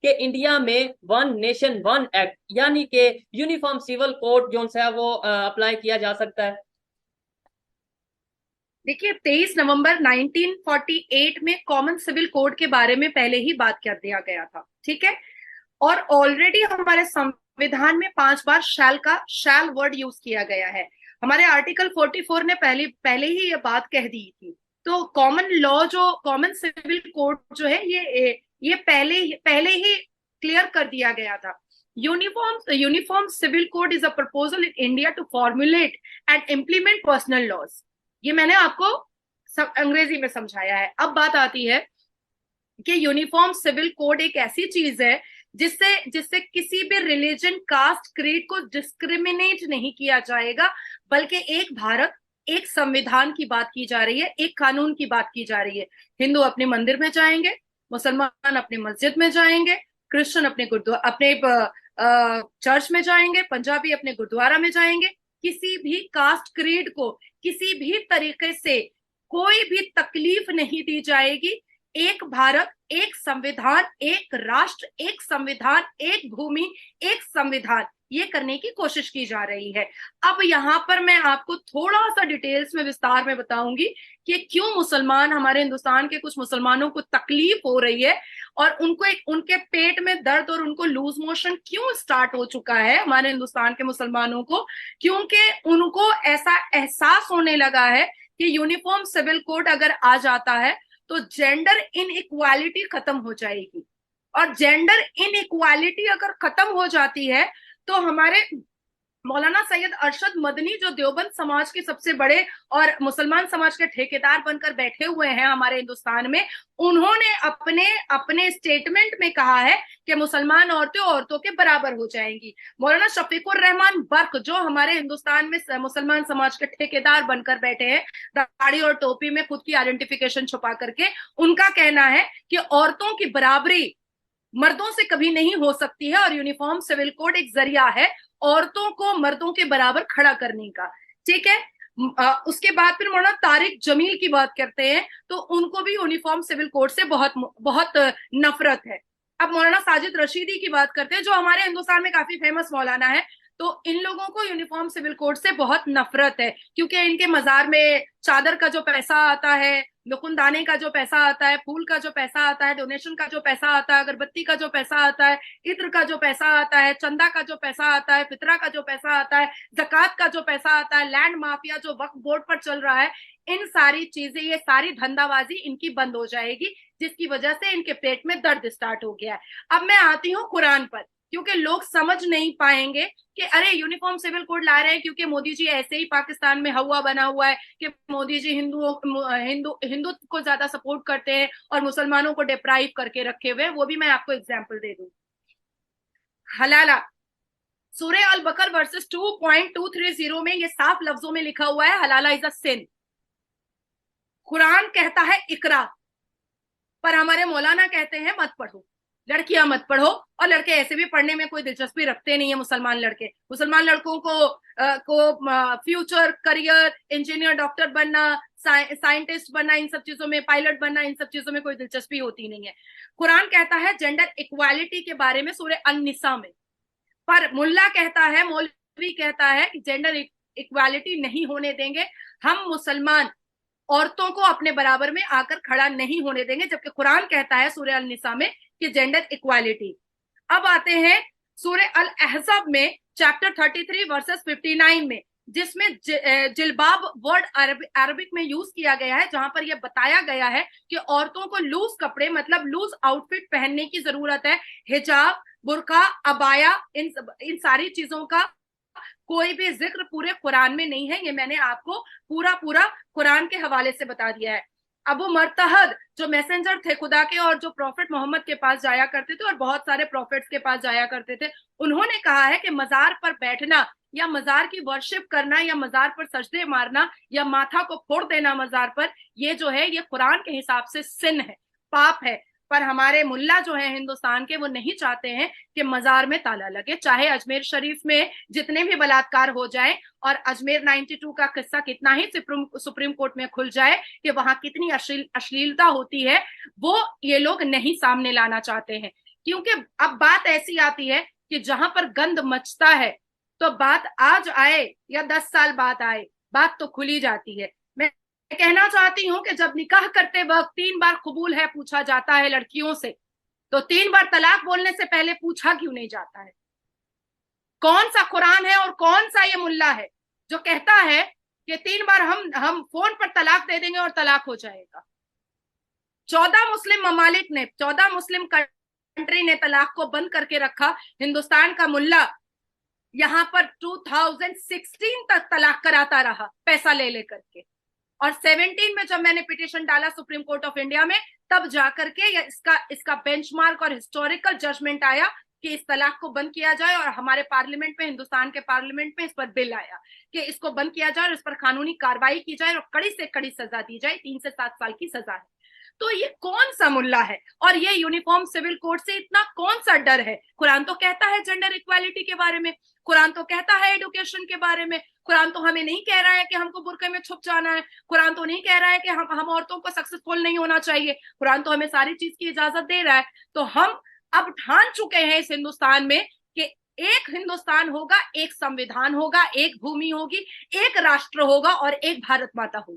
कि इंडिया में one nation one act यानी कि यूनिफॉर्म सिविल कोड जो है वो अप्लाई किया जा सकता है? देखिए, 23 नवंबर 1948 में कॉमन सिविल कोड के बारे में पहले ही बात कर दिया गया था, ठीक है। और ऑलरेडी हमारे संविधान में 5 बार शैल वर्ड यूज किया गया है। हमारे आर्टिकल 44 ने पहले पहले ही ये बात कह दी थी। तो कॉमन लॉ जो कॉमन सिविल कोड जो है ये पहले ही क्लियर कर दिया गया था। Uniform civil code is a proposal in India to formulate and implement personal laws. ये मैंने आपको अंग्रेजी में समझाया है। अब बात आती है कि यूनिफॉर्म सिविल कोड एक ऐसी चीज है जिससे जिससे किसी भी रिलीजन, कास्ट, क्रीड को डिस्क्रिमिनेट नहीं किया जाएगा, बल्कि एक भारत, एक संविधान की बात की जा रही है, एक कानून की बात की जा रही है। हिंदू अपने मंदिर में जाएंगे, मुसलमान अपने मस्जिद में जाएंगे, क्रिश्चियन अपने चर्च में जाएंगे, पंजाबी अपने गुरुद्वारा में जाएंगे। किसी भी कास्ट, क्रीड को किसी भी तरीके से कोई भी तकलीफ नहीं दी जाएगी। एक भारत, एक संविधान, एक राष्ट्र, एक संविधान, एक भूमि, एक संविधान, ये करने की कोशिश की जा रही है। अब यहाँ पर मैं आपको थोड़ा सा डिटेल्स में, विस्तार में बताऊंगी कि क्यों मुसलमान, हमारे हिंदुस्तान के कुछ मुसलमानों को तकलीफ हो रही है और उनके पेट में दर्द और उनको लूज मोशन क्यों स्टार्ट हो चुका है हमारे हिंदुस्तान के मुसलमानों को। क्योंकि उनको ऐसा एहसास होने लगा है कि यूनिफॉर्म सिविल कोड अगर आ जाता है तो जेंडर इनइक्वालिटी खत्म हो जाएगी। और जेंडर इनइक्वालिटी अगर खत्म हो जाती है तो हमारे मौलाना सैयद अरशद मदनी, जो देवबंद समाज के सबसे बड़े और मुसलमान समाज के ठेकेदार बनकर बैठे हुए हैं हमारे हिंदुस्तान में, उन्होंने अपने अपने स्टेटमेंट में कहा है कि मुसलमान औरतें औरतों के बराबर हो जाएंगी। मौलाना शफीकुर रहमान बर्क, जो हमारे हिंदुस्तान में मुसलमान समाज के ठेकेदार बनकर बैठे हैं, दाढ़ी और टोपी में खुद की आइडेंटिफिकेशन छुपा करके, उनका कहना है कि औरतों की बराबरी मर्दों से कभी नहीं हो सकती है और यूनिफॉर्म सिविल कोड एक जरिया है औरतों को मर्दों के बराबर खड़ा करने का, ठीक है। उसके बाद फिर मौलाना तारिक जमील की बात करते हैं तो उनको भी यूनिफॉर्म सिविल कोड से बहुत बहुत नफरत है। अब मौलाना साजिद रशीदी की बात करते हैं, जो हमारे हिंदुस्तान में काफी फेमस मौलाना है। तो इन लोगों को यूनिफॉर्म सिविल कोड से बहुत नफरत है, क्योंकि इनके मजार में चादर का जो पैसा आता है, लुकुनदाने का जो पैसा आता है, फूल का जो पैसा आता है, डोनेशन का जो पैसा आता है, अगरबत्ती का जो पैसा आता है, इत्र का जो पैसा आता है, चंदा का जो पैसा आता है, फितरा का जो पैसा आता है, जक़ात का जो पैसा आता है, लैंड माफिया जो वक्फ बोर्ड पर चल रहा है, इन सारी चीजें, ये सारी धंधाबाजी इनकी बंद हो जाएगी, जिसकी वजह से इनके पेट में दर्द स्टार्ट हो गया है। अब मैं आती हूँ कुरान पर, क्योंकि लोग समझ नहीं पाएंगे कि अरे यूनिफॉर्म सिविल कोड ला रहे हैं क्योंकि मोदी जी ऐसे ही पाकिस्तान में हवा बना हुआ है कि मोदी जी हिंदुत्व को ज्यादा सपोर्ट करते हैं और मुसलमानों को डिप्राइव करके रखे हुए हैं। वो भी मैं आपको एग्जांपल दे दूं। हलाला, सूर्य अल बकर वर्सेस 2.230 में ये साफ लफ्जों में लिखा हुआ है, हलाला इज अ सिन। कुरान कहता है इकरा, पर हमारे मौलाना कहते हैं मत पढ़ो, लड़कियां मत पढ़ो। और लड़के ऐसे भी पढ़ने में कोई दिलचस्पी रखते नहीं है। मुसलमान लड़के, मुसलमान लड़कों को फ्यूचर करियर, इंजीनियर, डॉक्टर बनना, साइंटिस्ट बनना, इन सब चीजों में, पायलट बनना, इन सब चीजों में कोई दिलचस्पी होती नहीं है। कुरान कहता है जेंडर इक्वालिटी के बारे में सूरह अन-निसा में, पर मुल्ला कहता है, मौलवी कहता है कि जेंडर इक्वालिटी नहीं होने देंगे, हम मुसलमान औरतों को अपने बराबर में आकर खड़ा नहीं होने देंगे, जबकि कुरान कहता है सूरह अल-निसा में कि जेंडर इक्वालिटी। अब आते हैं सूरह अल अहज़ाब में, चैप्टर 33 वर्सेस 59 में, जिसमें जिलबाब वर्ड अरबिक में यूज किया गया है, जहां पर यह बताया गया है कि औरतों को लूज कपड़े, मतलब लूज आउटफिट पहनने की जरूरत है। हिजाब, बुर्का, अबाया, इन सारी चीजों का कोई भी जिक्र पूरे कुरान में नहीं है। ये मैंने आपको पूरा पूरा कुरान के हवाले से बता दिया है। अबू मरतहद, जो मैसेंजर थे खुदा के और जो प्रॉफिट मोहम्मद के पास जाया करते थे और बहुत सारे प्रॉफिट्स के पास जाया करते थे, उन्होंने कहा है कि मजार पर बैठना या मजार की वर्शिप करना या मजार पर सजदे मारना या माथा को फोड़ देना मजार पर, ये जो है ये कुरान के हिसाब से सिन है, पाप है। पर हमारे मुल्ला जो है हिंदुस्तान के, वो नहीं चाहते हैं कि मजार में ताला लगे, चाहे अजमेर शरीफ में जितने भी बलात्कार हो जाए और अजमेर 92 का किस्सा कितना ही सुप्रीम कोर्ट में खुल जाए कि वहां कितनी अश्लीलता होती है, वो ये लोग नहीं सामने लाना चाहते हैं। क्योंकि अब बात ऐसी आती है कि जहां पर गंद मचता है तो बात आज आए या 10 साल बाद आए, बात तो खुली जाती है। मैं कहना चाहती हूं कि जब निकाह करते वक्त 3 बार कबूल है पूछा जाता है लड़कियों से, तो 3 बार तलाक बोलने से पहले पूछा क्यों नहीं जाता है? कौन सा कुरान है और कौन सा ये मुल्ला है जो कहता है कि 3 बार हम फोन पर तलाक दे देंगे और तलाक हो जाएगा? 14 मुस्लिम कंट्री ने तलाक को बंद करके रखा। हिंदुस्तान का मुल्ला यहां पर 2016 तक तलाक कराता रहा पैसा ले लेकर के, और 17 में जब मैंने पिटीशन डाला सुप्रीम कोर्ट ऑफ इंडिया में, तब जाकर के इसका बेंचमार्क और हिस्टोरिकल जजमेंट आया कि इस तलाक को बंद किया जाए, और हमारे पार्लियामेंट में, हिंदुस्तान के पार्लियामेंट में इस पर बिल आया कि इसको बंद किया जाए और इस पर कानूनी कार्रवाई की जाए और कड़ी से कड़ी सजा दी जाए। 3 से 7 साल की सजा है। तो ये कौन सा मुल्ला है और ये यूनिफॉर्म सिविल कोड से इतना कौन सा डर है? कुरान तो कहता है जेंडर इक्वालिटी के बारे में, कुरान तो कहता है एजुकेशन के बारे में, कुरान तो हमें नहीं कह रहा है कि हमको बुरके में छुप जाना है, कुरान तो नहीं कह रहा है कि हम औरतों को सक्सेसफुल नहीं होना चाहिए, कुरान तो हमें सारी चीज की इजाजत दे रहा है। तो हम अब ठान चुके हैं इस हिंदुस्तान में कि एक हिंदुस्तान होगा, एक संविधान होगा, एक भूमि होगी, एक राष्ट्र होगा और एक भारत माता होगी।